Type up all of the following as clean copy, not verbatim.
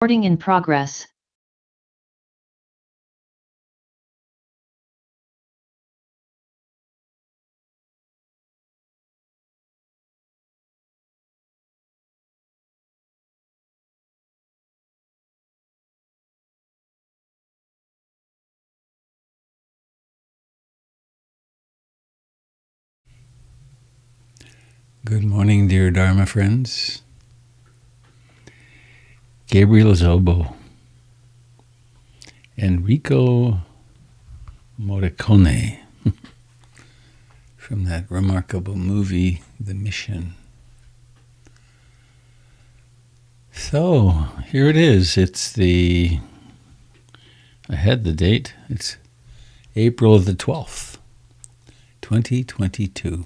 Recording in progress. Good morning, dear Dharma friends. Gabriel Zobo, Enrico Morricone, from that remarkable movie, The Mission. So, here it is. I had the date. It's April the 12th, 2022.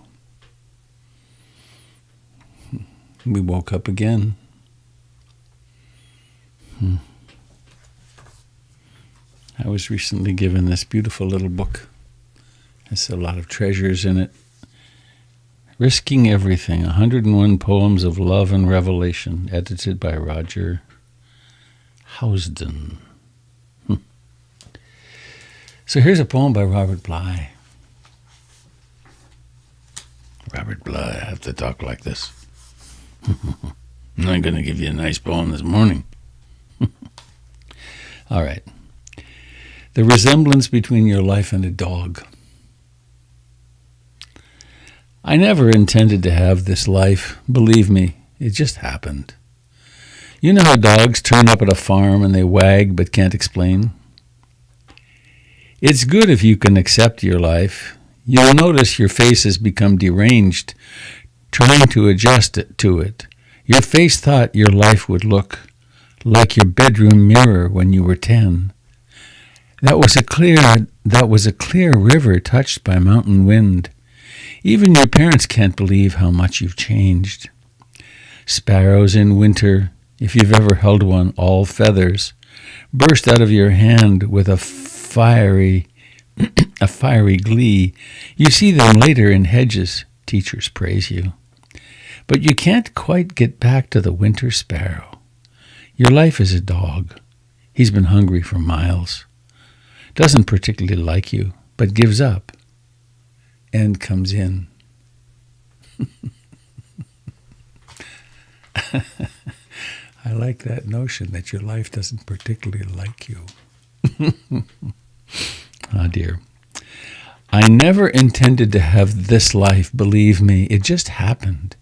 We woke up again. I was recently given this beautiful little book. It's a lot of treasures in it. Risking Everything, 101 Poems of Love and Revelation, edited by Roger Housden. So here's a poem by Robert Bly. Robert Bly, I have to talk like this. I'm not going to give you a nice poem this morning. All right. The resemblance between your life and a dog. I never intended to have this life. Believe me, it just happened. You know how dogs turn up at a farm and they wag but can't explain? It's good if you can accept your life. You'll notice your face has become deranged, trying to adjust it to it. Your face thought your life would look like your bedroom mirror when you were 10. That was a clear river touched by mountain wind. Even your parents can't believe how much you've changed. Sparrows in winter, if you've ever held one, all feathers, burst out of your hand with a fiery glee. You see them later in hedges. Teachers praise you. But you can't quite get back to the winter sparrow. Your life is a dog. He's been hungry for miles. Doesn't particularly like you, but gives up and comes in. I like that notion that your life doesn't particularly like you. Ah, dear. I never intended to have this life, believe me. It just happened.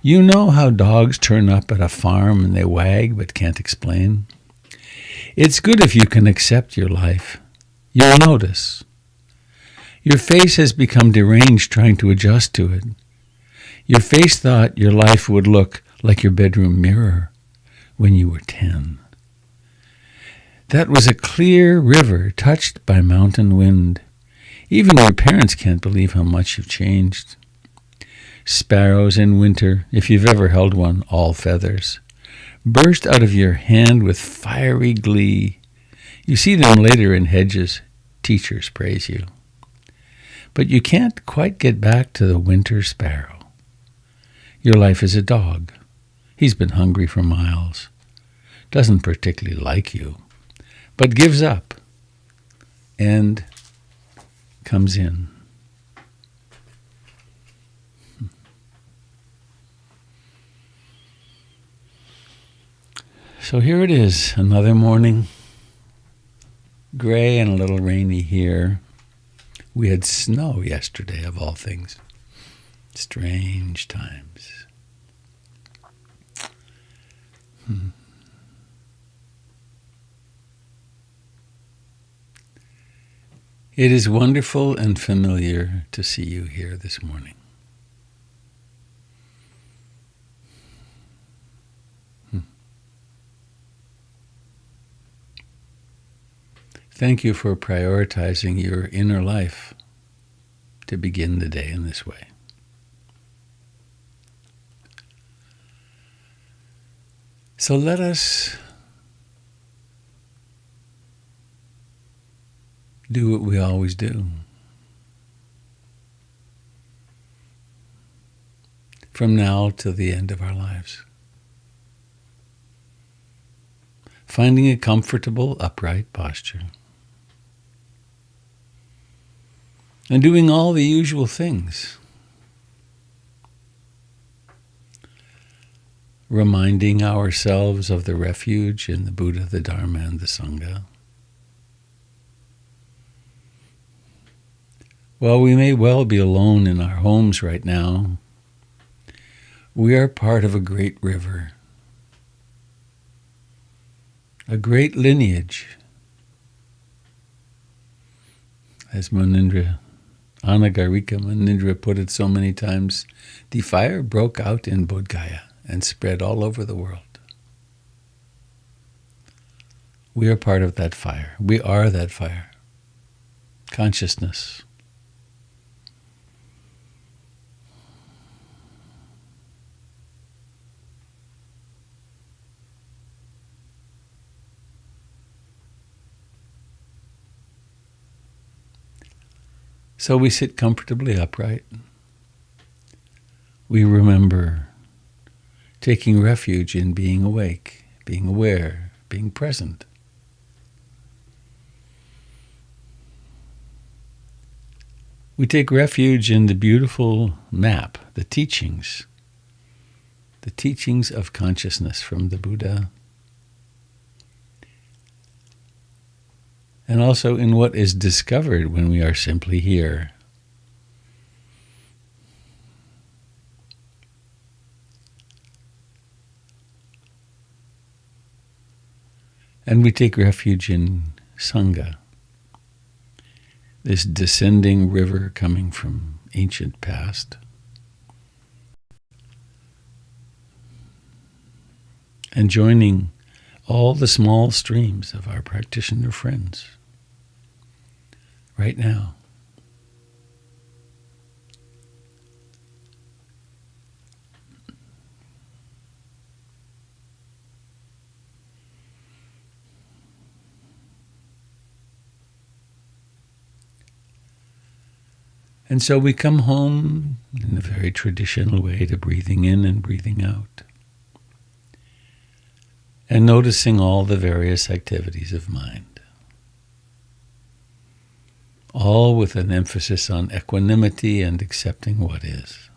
You know how dogs turn up at a farm and they wag but can't explain? It's good if you can accept your life. You'll notice. Your face has become deranged trying to adjust to it. Your face thought your life would look like your bedroom mirror when you were 10. That was a clear river touched by mountain wind. Even your parents can't believe how much you've changed. Sparrows in winter, if you've ever held one, all feathers, burst out of your hand with fiery glee. You see them later in hedges. Teachers praise you. But you can't quite get back to the winter sparrow. Your life is a dog. He's been hungry for miles. Doesn't particularly like you, but gives up and comes in. So here it is, another morning. Gray and a little rainy here. We had snow yesterday, of all things. Strange times. It is wonderful and familiar to see you here this morning. Thank you for prioritizing your inner life to begin the day in this way. So let us do what we always do. From now till the end of our lives. finding a comfortable, upright posture, and doing all the usual things. Reminding ourselves of the refuge in the Buddha, the Dharma, and the Sangha. While we may well be alone in our homes right now, we are part of a great river, a great lineage. As Anagarika Munindra put it so many times, the fire broke out in Bodh Gaya and spread all over the world. We are part of that fire. We are that fire. Consciousness. So we sit comfortably upright. We remember taking refuge in being awake, being aware, being present. We take refuge in the beautiful map, the teachings of consciousness from the Buddha, and also in what is discovered when we are simply here. And we take refuge in Sangha, this descending river coming from ancient past, and joining all the small streams of our practitioner friends right now. And so we come home in a very traditional way to breathing in and breathing out, and noticing all the various activities of mind, all with an emphasis on equanimity and accepting what is.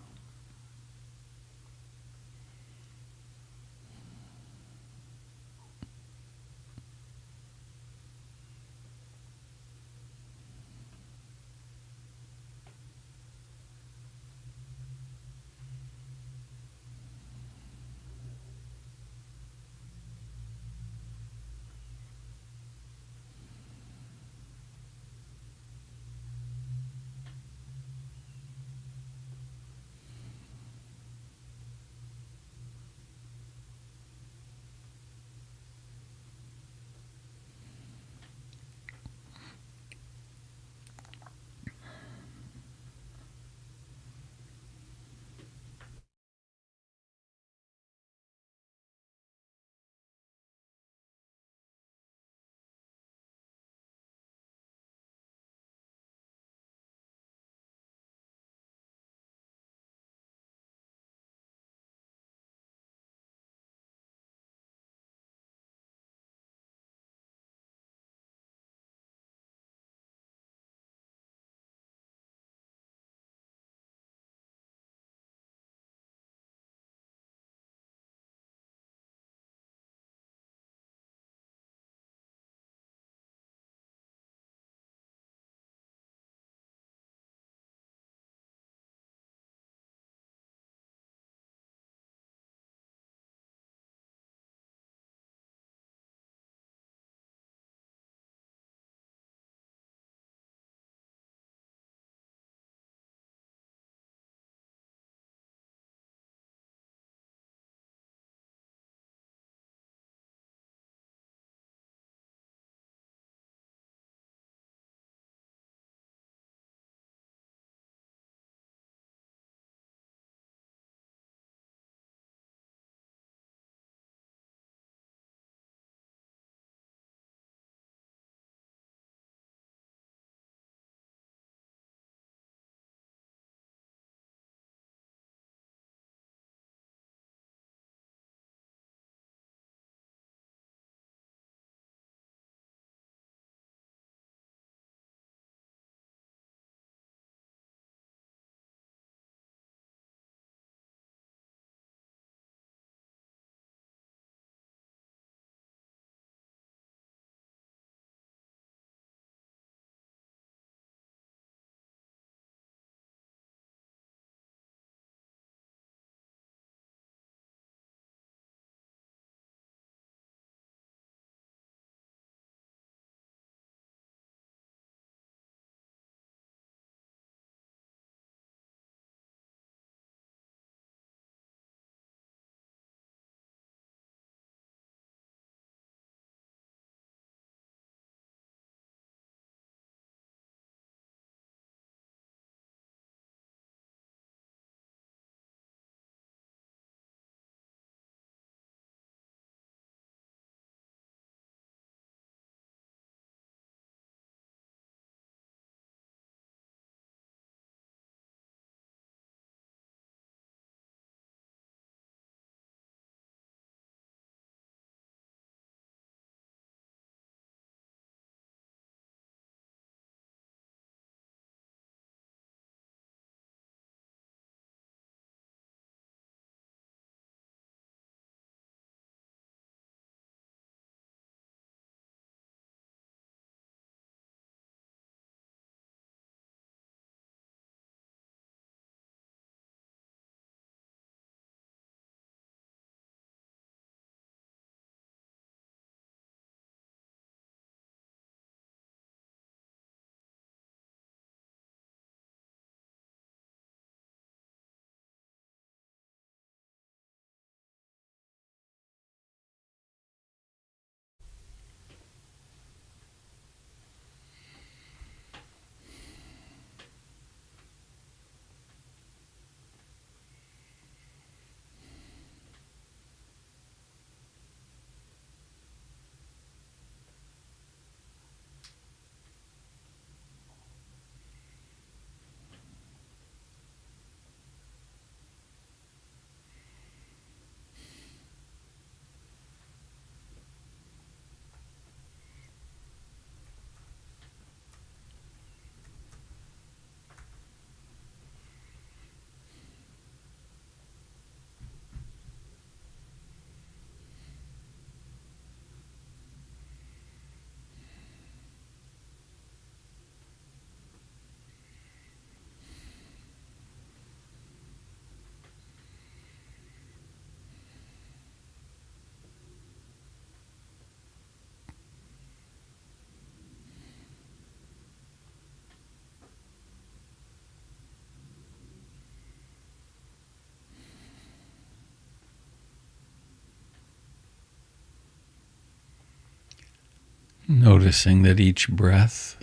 Noticing that each breath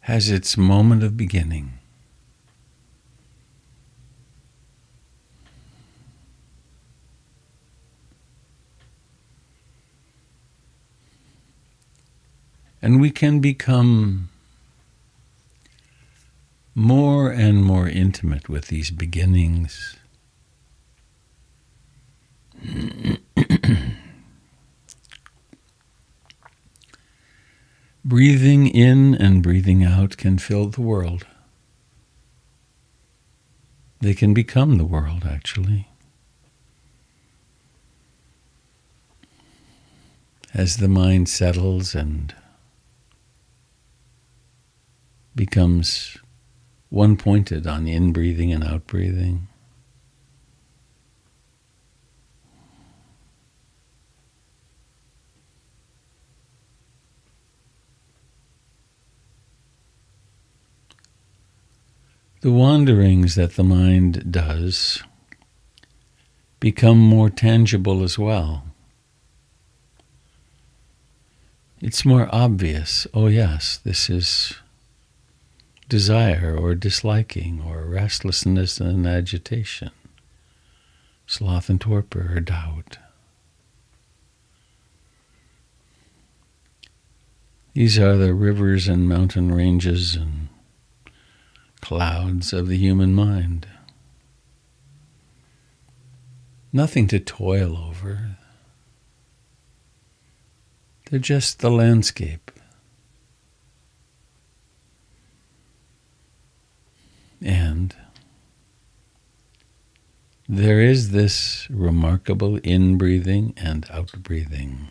has its moment of beginning. And we can become more and more intimate with these beginnings. Breathing in and breathing out can fill the world. They can become the world, actually. As the mind settles and becomes one-pointed on in-breathing and out-breathing, the wanderings that the mind does become more tangible as well. It's more obvious, oh yes, this is desire or disliking or restlessness and agitation, sloth and torpor or doubt. These are the rivers and mountain ranges and clouds of the human mind. Nothing to toil over. They're just the landscape. And there is this remarkable in-breathing and out-breathing.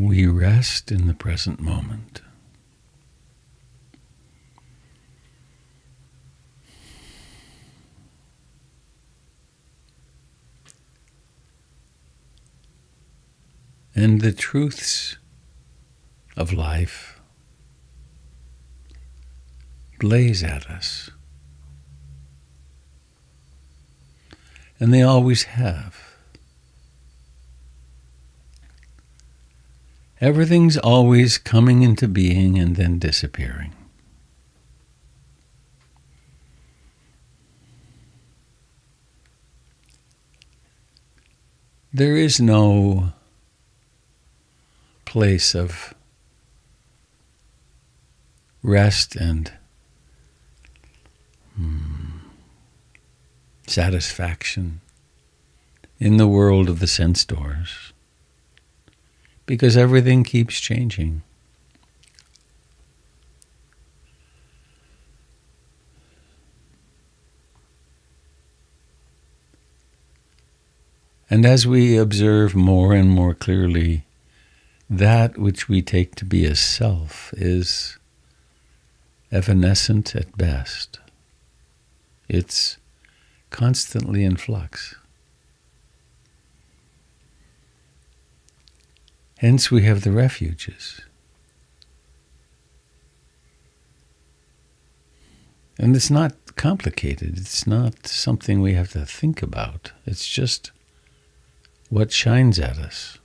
we rest in the present moment. And the truths of life blaze at us. And they always have. Everything's always coming into being and then disappearing. There is no place of rest and satisfaction in the world of the sense doors, because everything keeps changing. And as we observe more and more clearly, that which we take to be a self is evanescent at best. It's constantly in flux. Hence we have the refuges. And it's not complicated. It's not something we have to think about. It's just what shines at us.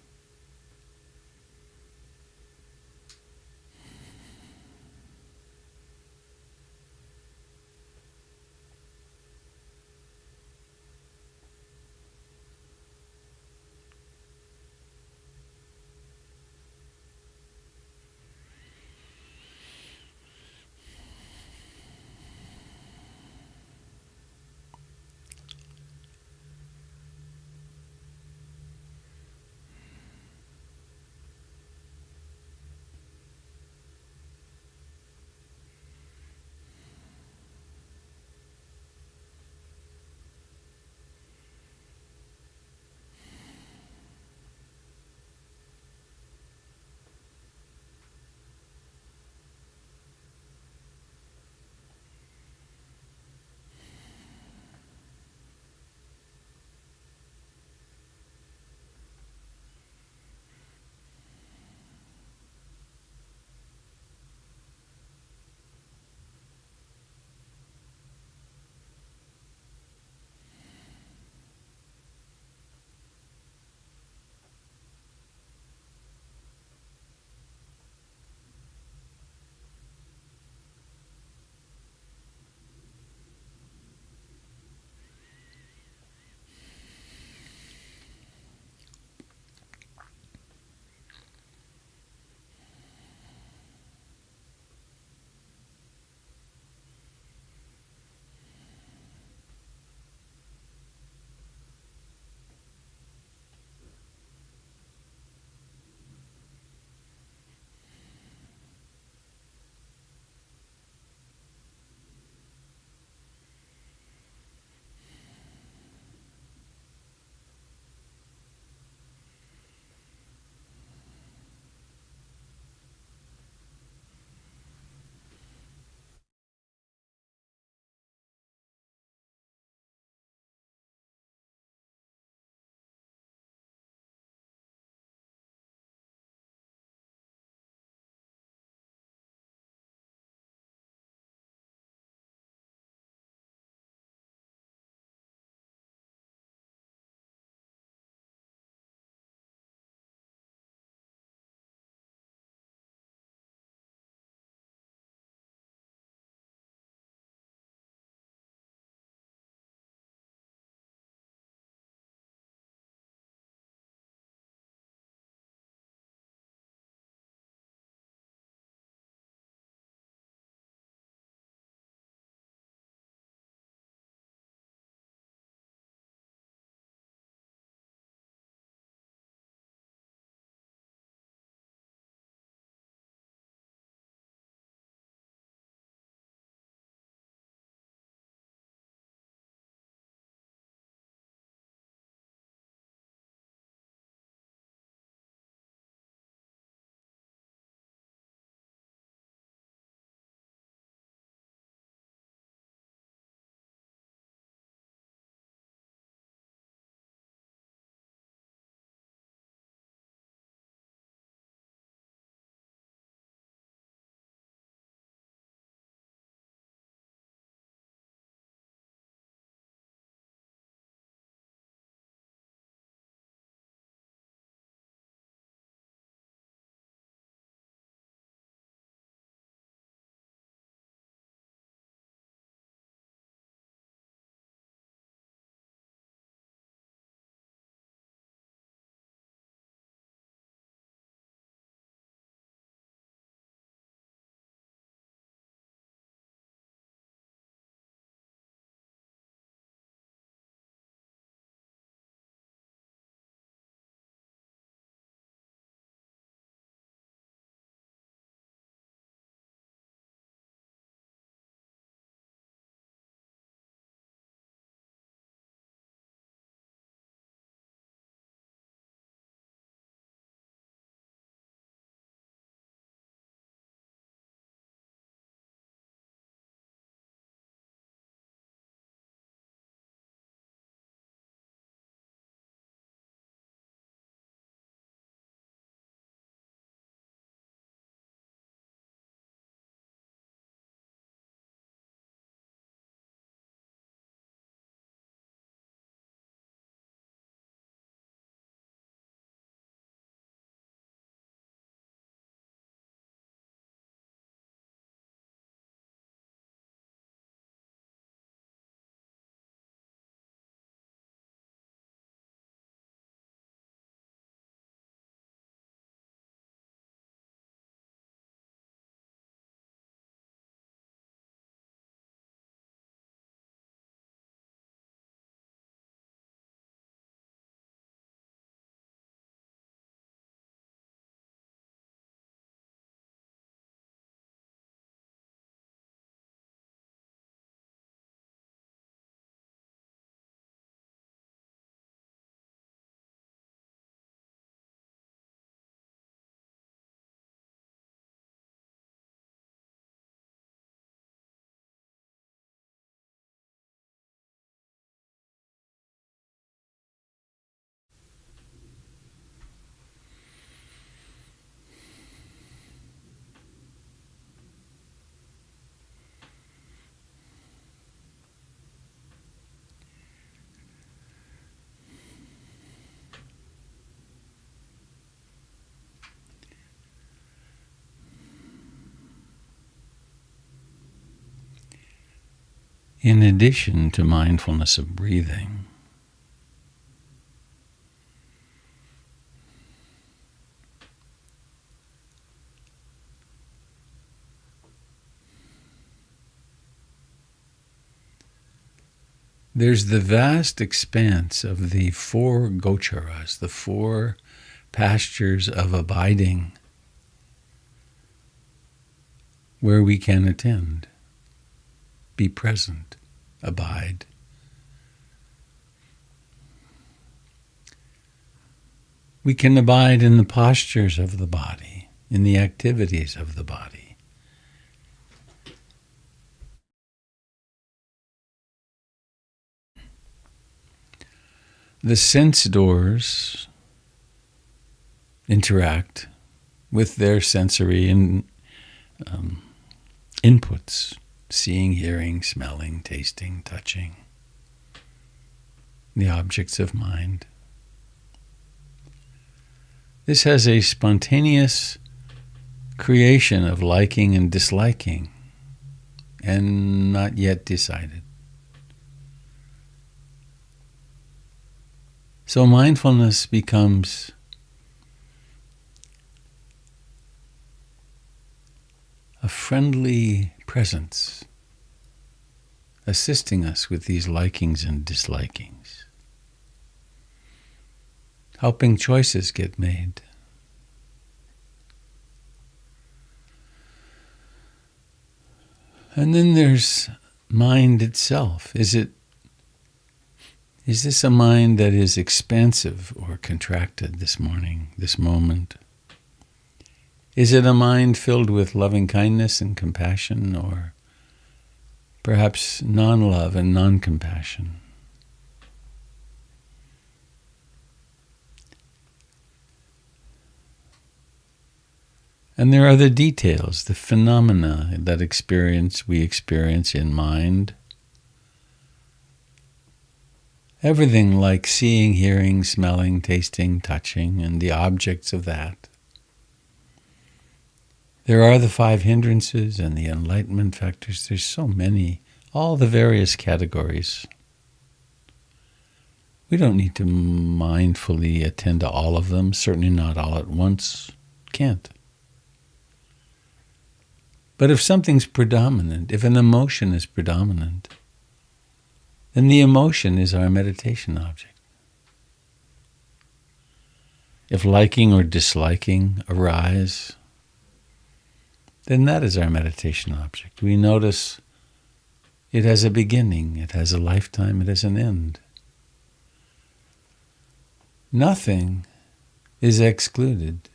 in addition to mindfulness of breathing. There's the vast expanse of the four gocharas, the four pastures of abiding, where we can attend, be present, abide. We can abide in the postures of the body, in the activities of the body. The sense doors interact with their sensory inputs, seeing, hearing, smelling, tasting, touching, the objects of mind. This has a spontaneous creation of liking and disliking, and not yet decided. So mindfulness becomes a friendly presence, assisting us with these likings and dislikings, helping choices get made. And then there's mind itself. Is this a mind that is expansive or contracted this morning, this moment? Is it a mind filled with loving kindness and compassion, or perhaps non-love and non-compassion? And there are the details, the phenomena that we experience in mind. Everything like seeing, hearing, smelling, tasting, touching, and the objects of that. There are the 5 hindrances and the enlightenment factors. There's so many, all the various categories. We don't need to mindfully attend to all of them, certainly not all at once. Can't. But if something's predominant, if an emotion is predominant, then the emotion is our meditation object. If liking or disliking arise, then that is our meditation object. We notice it has a beginning, it has a lifetime, it has an end. Nothing is excluded.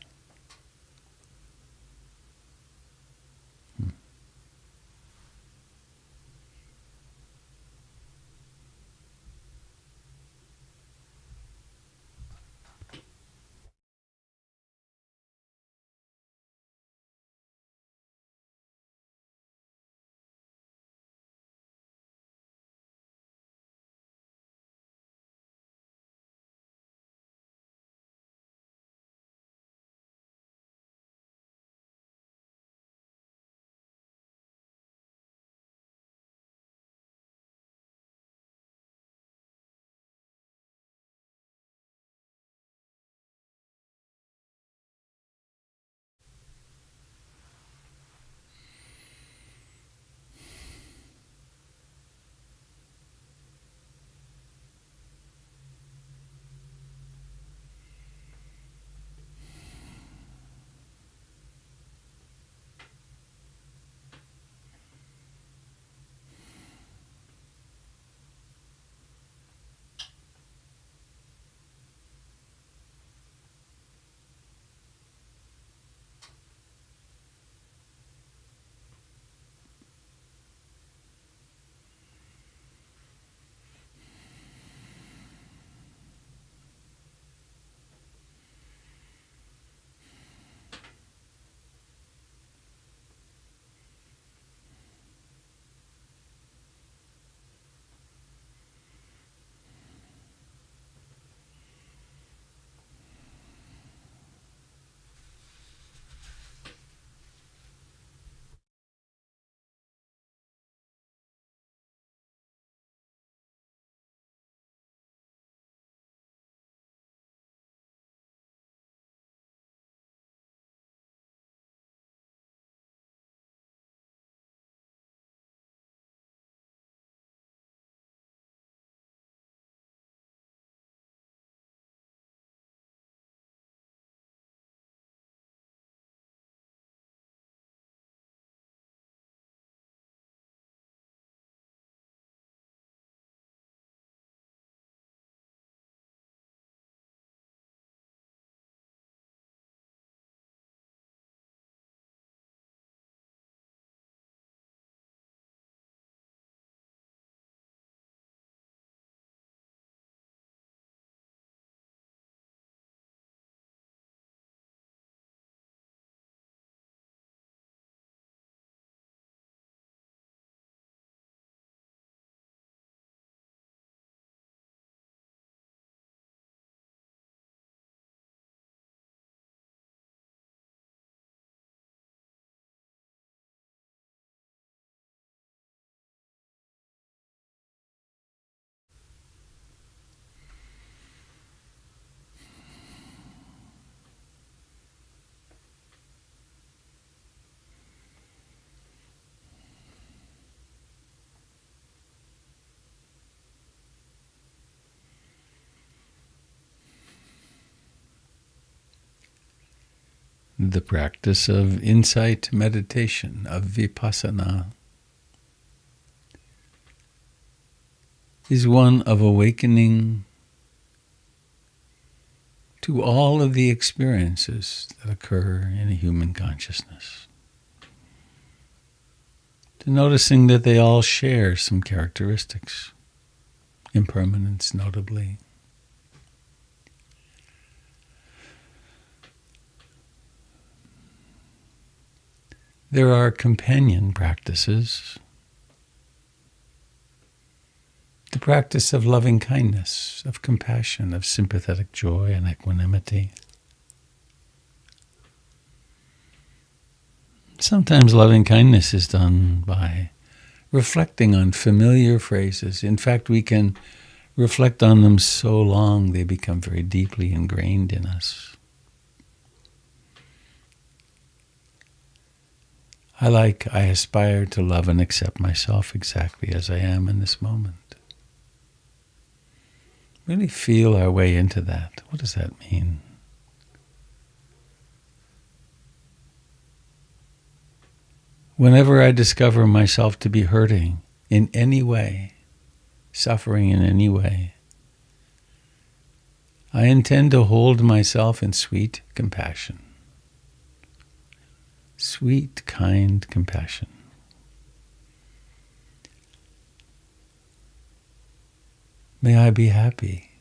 The practice of insight meditation, of vipassana, is one of awakening to all of the experiences that occur in a human consciousness. To noticing that they all share some characteristics, impermanence notably. There are companion practices. The practice of loving kindness, of compassion, of sympathetic joy and equanimity. Sometimes loving kindness is done by reflecting on familiar phrases. In fact, we can reflect on them so long they become very deeply ingrained in us. I aspire to love and accept myself exactly as I am in this moment. Really feel our way into that. What does that mean? Whenever I discover myself to be hurting in any way, suffering in any way, I intend to hold myself in sweet compassion. Sweet, kind compassion. May I be happy.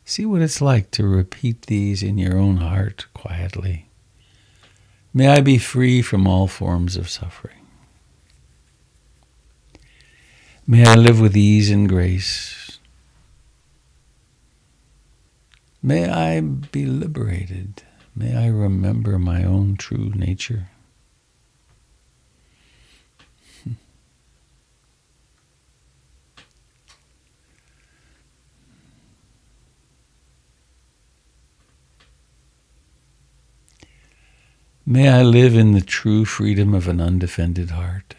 See what it's like to repeat these in your own heart quietly. May I be free from all forms of suffering. May I live with ease and grace. May I be liberated. May I remember my own true nature. May I live in the true freedom of an undefended heart.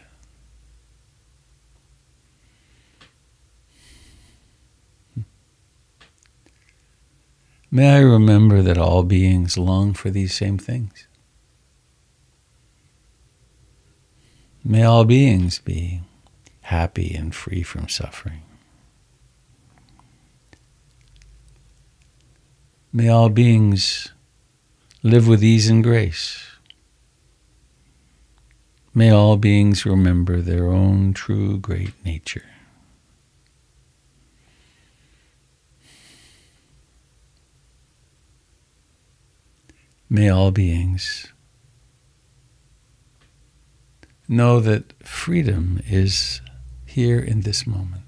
May I remember that all beings long for these same things. May all beings be happy and free from suffering. May all beings live with ease and grace. May all beings remember their own true great nature. May all beings know that freedom is here in this moment.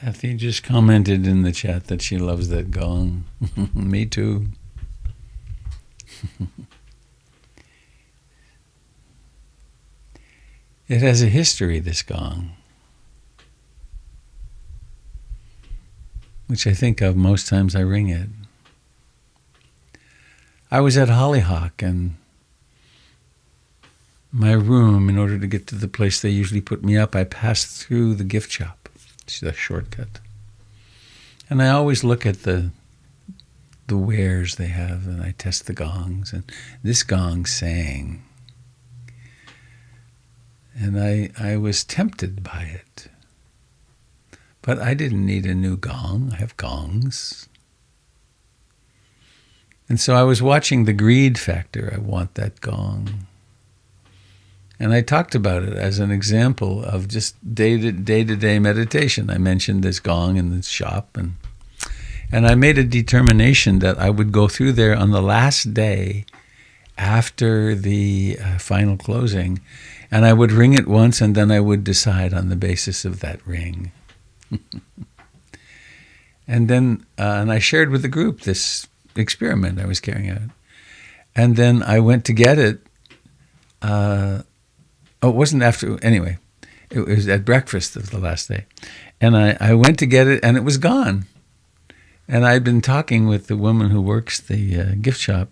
Kathy just commented in the chat that she loves that gong. Me too. It has a history, this gong, which I think of most times I ring it. I was at Hollyhock, and my room, in order to get to the place they usually put me up, I passed through the gift shop. It's a shortcut. And I always look at the wares they have, and I test the gongs, and this gong sang. And I was tempted by it. But I didn't need a new gong. I have gongs. And so I was watching the greed factor. I want that gong. And I talked about it as an example of just day-to-day meditation. I mentioned this gong in the shop, and I made a determination that I would go through there on the last day after the final closing, and I would ring it once, and then I would decide on the basis of that ring. And then, and I shared with the group this experiment I was carrying out. And then I went to get it. It wasn't after, anyway, it was at breakfast of the last day. And I went to get it, and it was gone. And I'd been talking with the woman who works the gift shop.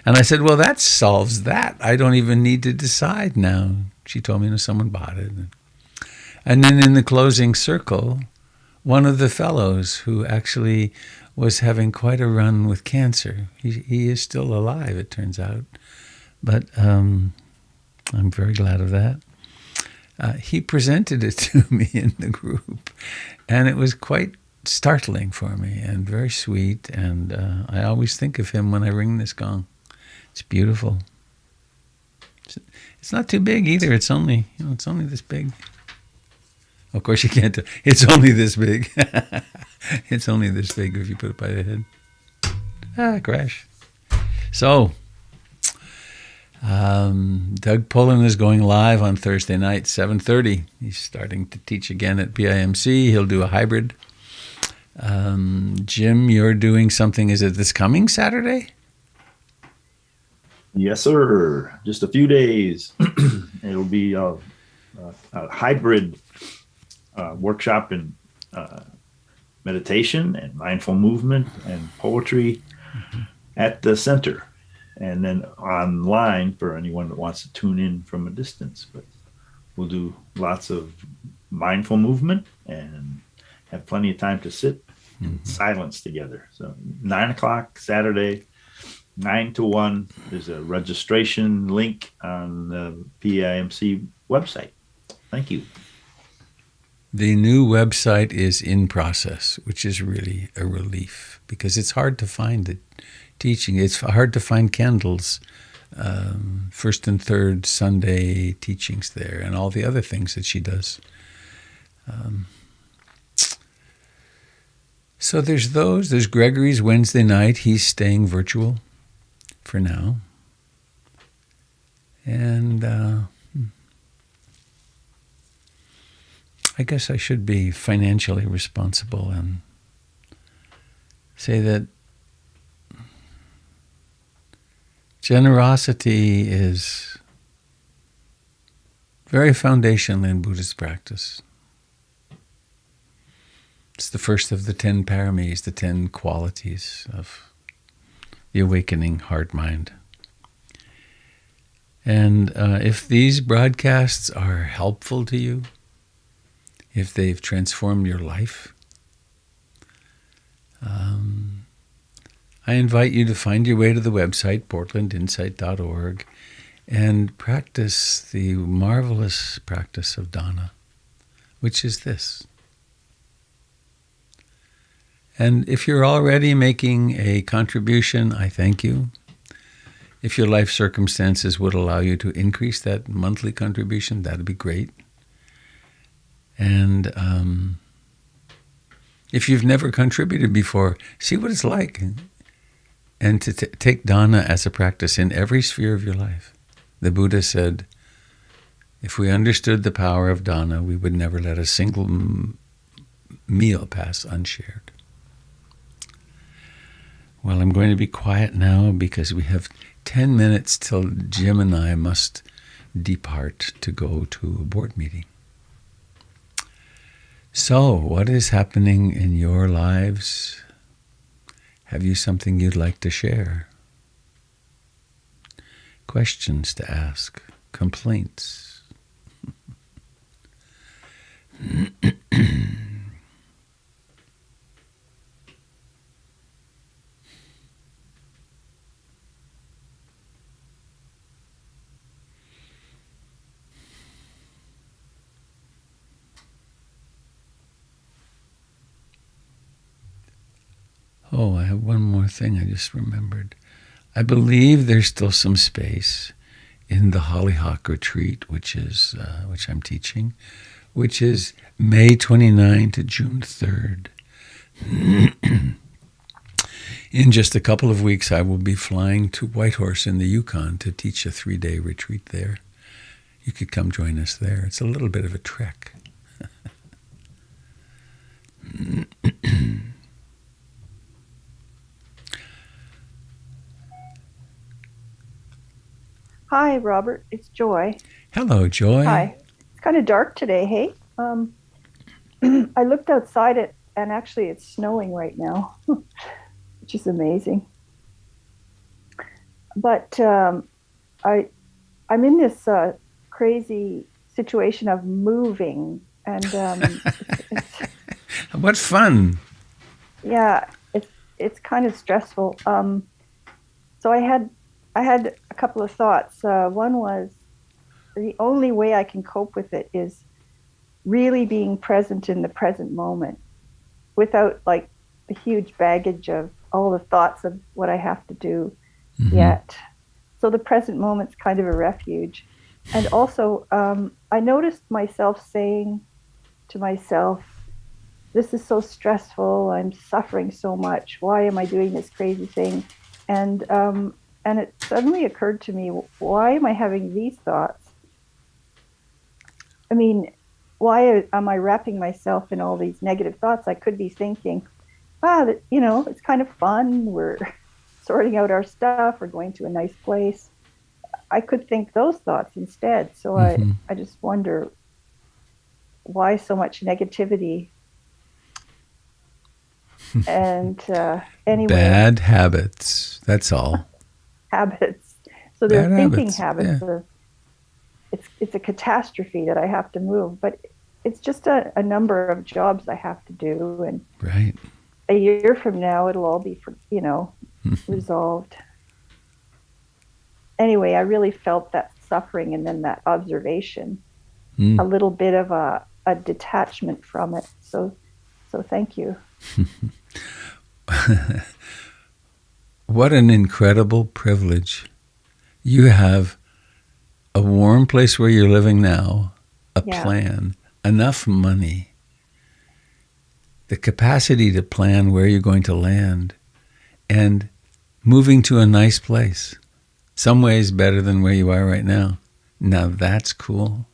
And I said, well, that solves that. I don't even need to decide now. She told me, someone bought it. And then in the closing circle, one of the fellows who actually was having quite a run with cancer, he is still alive, it turns out. But I'm very glad of that. He presented it to me in the group, and it was quite startling for me and very sweet. And I always think of him when I ring this gong. It's beautiful. It's not too big either. It's only this big. Of course, you can't tell. It's only this big. It's only this big if you put it by the head. Crash. So, Doug Pullen is going live on Thursday night, 7:30. He's starting to teach again at BIMC. He'll do a hybrid. Jim, you're doing something. Is it this coming Saturday? Yes, sir. Just a few days. It'll be a hybrid workshop in meditation and mindful movement and poetry at the center, and then online for anyone that wants to tune in from a distance. But we'll do lots of mindful movement and have plenty of time to sit in silence together. So 9:00 Saturday, 9 to 1. There's a registration link on the PIMC website. Thank you. The new website is in process, which is really a relief because it's hard to find the teaching. It's hard to find Kendall's first and third Sunday teachings there and all the other things that she does. So there's those. There's Gregory's Wednesday night. He's staying virtual for now. And I guess I should be financially responsible and say that generosity is very foundational in Buddhist practice. It's the first of the 10 paramis, the 10 qualities of the awakening heart-mind. And if these broadcasts are helpful to you, if they've transformed your life, I invite you to find your way to the website, portlandinsight.org, and practice the marvelous practice of dana, which is this. And if you're already making a contribution, I thank you. If your life circumstances would allow you to increase that monthly contribution, that'd be great. And if you've never contributed before, see what it's like. And to take dana as a practice in every sphere of your life. The Buddha said, if we understood the power of dana, we would never let a single meal pass unshared. Well, I'm going to be quiet now because we have 10 minutes till Jim and I must depart to go to a board meeting. So, what is happening in your lives? Have you something you'd like to share? Questions to ask? Complaints? Oh, I have one more thing I just remembered. I believe there's still some space in the Hollyhock retreat, which I'm teaching, which is May 29 to June 3rd. In just a couple of weeks, I will be flying to Whitehorse in the Yukon to teach a 3-day retreat there. You could come join us there. It's a little bit of a trek. Hi, Robert. It's Joy. Hello, Joy. Hi. It's kind of dark today, hey? I looked outside and actually it's snowing right now, which is amazing. But I'm in this crazy situation of moving, and What fun. yeah, it's kind of stressful. So I had a couple of thoughts. One was the only way I can cope with it is really being present in the present moment without like the huge baggage of all the thoughts of what I have to do yet. So the present moment's kind of a refuge. And also, I noticed myself saying to myself, this is so stressful, I'm suffering so much, why am I doing this crazy thing? And it suddenly occurred to me, why am I having these thoughts? I mean, why am I wrapping myself in all these negative thoughts? I could be thinking, it's kind of fun. We're sorting out our stuff. We're going to a nice place. I could think those thoughts instead. So I just wonder, why so much negativity? And anyway. Bad habits. That's all. Habits. So they're Bad thinking habits. habits. Yeah. It's a catastrophe that I have to move, but it's just a number of jobs I have to do, and right. a year from now it'll all be resolved. Anyway, I really felt that suffering, and then that observation, a little bit of a detachment from it. So thank you. What an incredible privilege. You have a warm place where you're living now, a plan, enough money, the capacity to plan where you're going to land, and moving to a nice place. Some ways better than where you are right now. Now that's cool.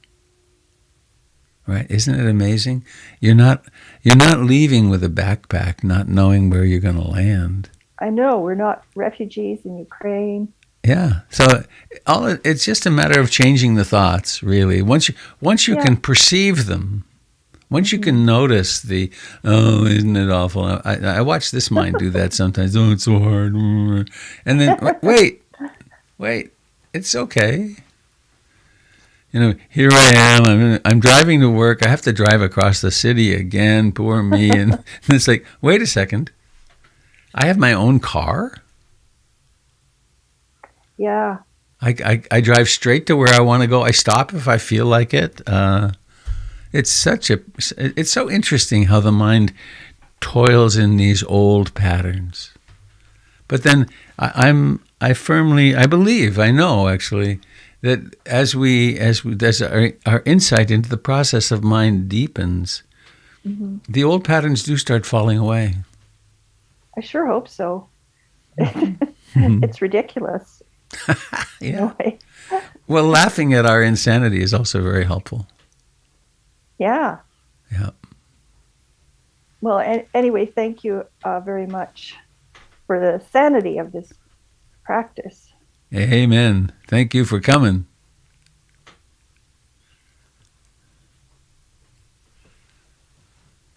Right? Isn't it amazing? You're not leaving with a backpack, not knowing where you're going to land. I know, we're not refugees in Ukraine. Yeah. So it's just a matter of changing the thoughts, really. Once you can perceive them, once you can notice the, oh, isn't it awful? I watch this mind do that sometimes. Oh, it's so hard. And then, wait, it's okay. Here I am. I'm driving to work. I have to drive across the city again. Poor me. And it's like, wait a second. I have my own car. Yeah. I drive straight to where I want to go. I stop if I feel like it. It's so interesting how the mind toils in these old patterns. But then I know actually, that as our insight into the process of mind deepens, the old patterns do start falling away. I sure hope so. It's ridiculous. Yeah. Well, laughing at our insanity is also very helpful. Yeah. Yeah. Well, anyway, thank you very much for the sanity of this practice. Amen. Thank you for coming.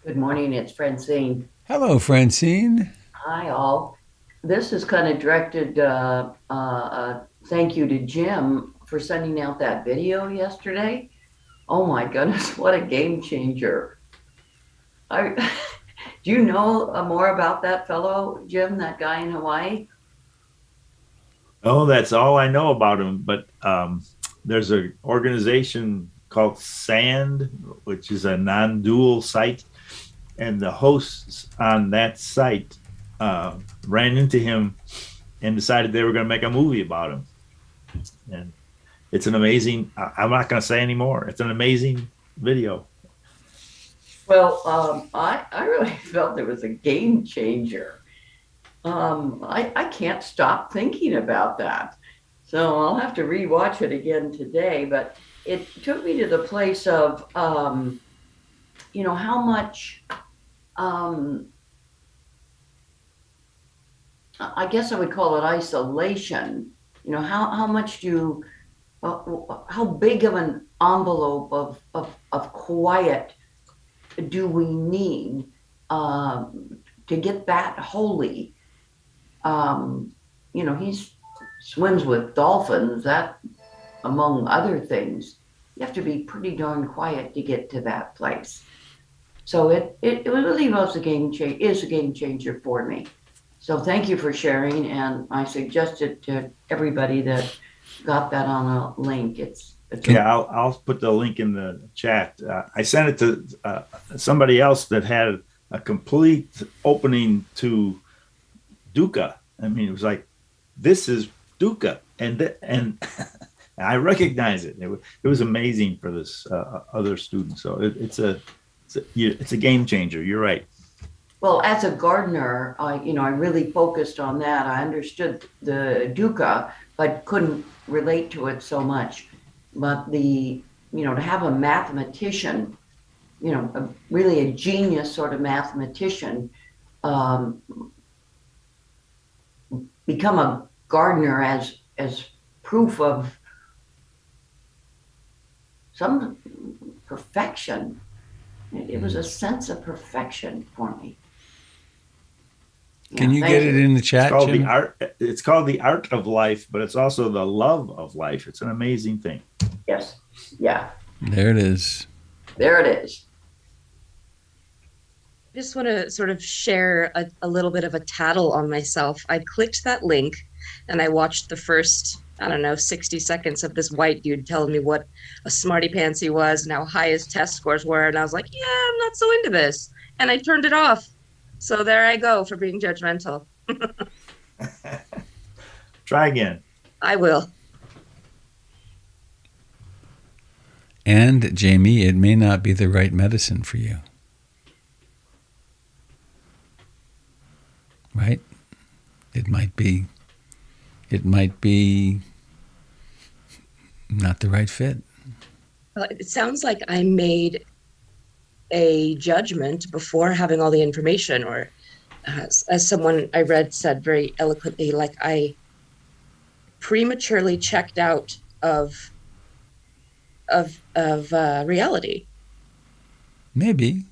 Good morning, it's Francine. Hello, Francine. Hi, all. This is kind of directed, thank you to Jim for sending out that video yesterday. Oh my goodness, what a game changer. I, do you know more about that fellow, Jim, that guy in Hawaii? Oh, that's all I know about him. But there's an organization called SAND, which is a non-dual site, and the hosts on that site ran into him and decided they were going to make a movie about him. And it's an amazing. I'm not going to say any more. It's an amazing video. Well, I really felt it was a game changer. I can't stop thinking about that. So I'll have to rewatch it again today, but it took me to the place of, how much, I guess I would call it isolation. How much how big of an envelope of quiet do we need to get that holy? He swims with dolphins, that among other things. You have to be pretty darn quiet to get to that place. So it really was is a game changer for me. So thank you for sharing, and I suggest it to everybody that got that on a link. I'll put the link in the chat. I sent it to somebody else that had a complete opening to dukkha. I mean, it was like, this is dukkha, and I recognize it. It was amazing for this other student. So it's a game changer. You're right. Well, as a gardener, I really focused on that. I understood the dukkha, but couldn't relate to it so much. But to have a mathematician, really a genius sort of mathematician, become a gardener as proof of some perfection. It was a sense of perfection for me. Can you get it in the chat, Jim? It's called the art of life, but it's also the love of life. It's an amazing thing. Yes. Yeah. There it is. There it is. I just want to sort of share a little bit of a tattle on myself. I clicked that link and I watched the first, 60 seconds of this white dude telling me what a smarty pants he was and how high his test scores were. And I was like, yeah, I'm not so into this. And I turned it off. So there I go for being judgmental. Try again. I will. And, Jamie, it may not be the right medicine for you. Right? It might be not the right fit. It sounds like I made a judgment before having all the information, or as someone I read said very eloquently, like I prematurely checked out of reality. Maybe.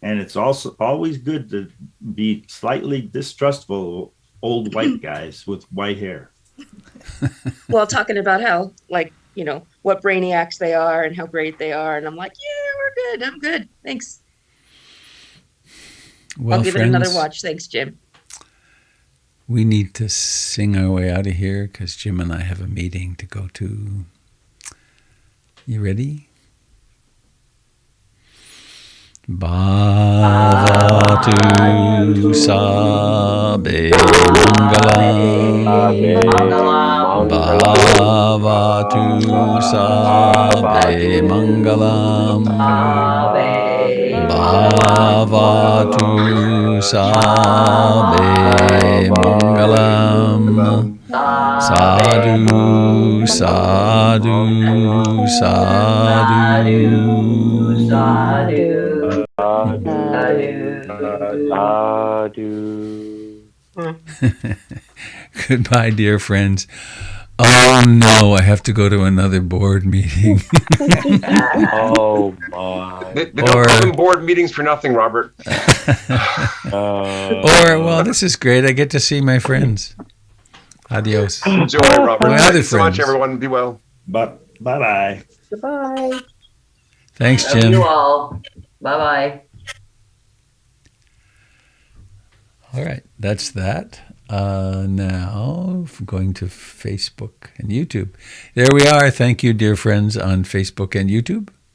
And it's also always good to be slightly distrustful of old white guys with white hair. Well, talking about how, what brainiacs they are and how great they are. And I'm like, yeah, we're good. I'm good. Thanks. Well, I'll give friends, it another watch. Thanks, Jim. We need to sing our way out of here because Jim and I have a meeting to go to. You ready? Bhavatu sabe mangalam. Bhavatu sabe mangalam. Bhavatu sabe mangalam. Sadhu, sadhu, sadhu. Goodbye, dear friends. Oh no, I have to go to another board meeting. Oh my. They don't call them board meetings for nothing, Robert. Well, this is great. I get to see my friends. Adios. Enjoy, Robert. My Thank other you so much, friends. everyone. Be well. Bye-bye. Goodbye. Thanks, Love Jim. you all. Bye bye. All right, that's that. Now, going to Facebook and YouTube. There we are. Thank you, dear friends, on Facebook and YouTube.